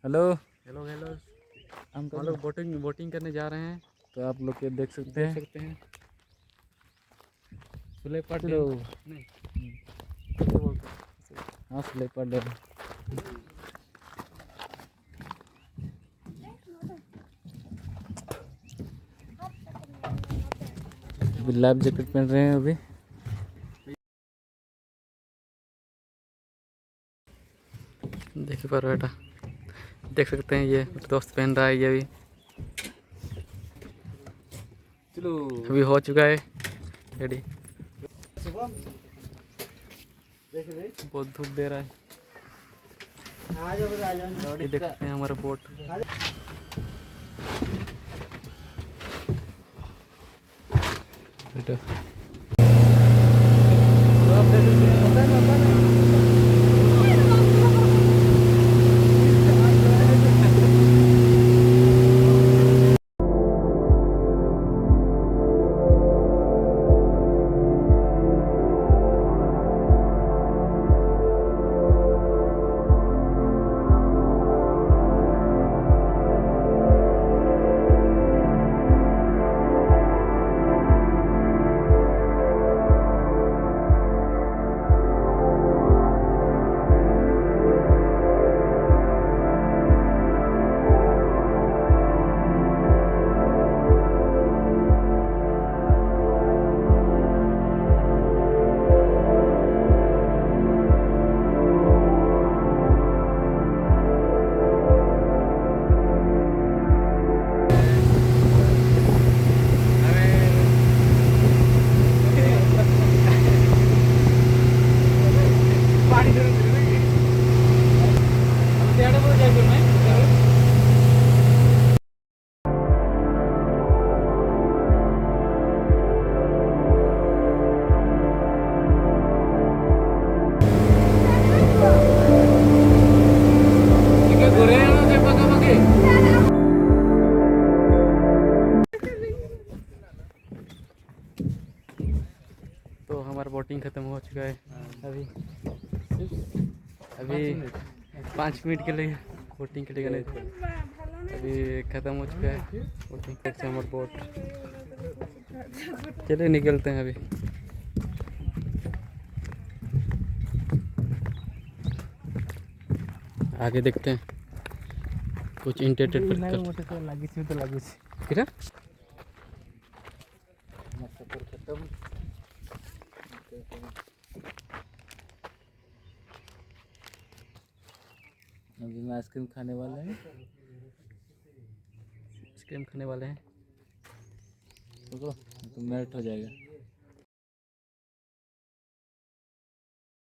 Hello. Hello hello. हम हम लोग बोटिंग करने जा रहे हैं। तो आप लोग ये देख सकते हैं। स्लीपर चलो। डैम नहीं, कैसे बोलते हैं? हाँ, स्लीपर डैम। लाइफ जैकेट पहन रहे हैं अभी। देखिए पर बेटा, देख सकते हैं ये दोस्त पहन रहा है ये भी। चलो। अभी हो चुका है रेडी। बहुत धूप दे रहा है। ये देखते हैं हमारा बोट। बेटा तो हमारा बोटिंग ख़त्म हो चुका है। अभी अभी 5 मिनट के लिए बोटिंग के लिए गए। अभी ख़त्म हो चुका है बोटिंग से हमारा बोट। चलिए निकलते हैं अभी। आगे देखते हैं कुछ इंटरटेनमेंट किरा अभी हम आइसक्रीम खाने वाले हैं। आइसक्रीम खाने वाले हैं। रुको, तो मेल्ट हो जाएगा।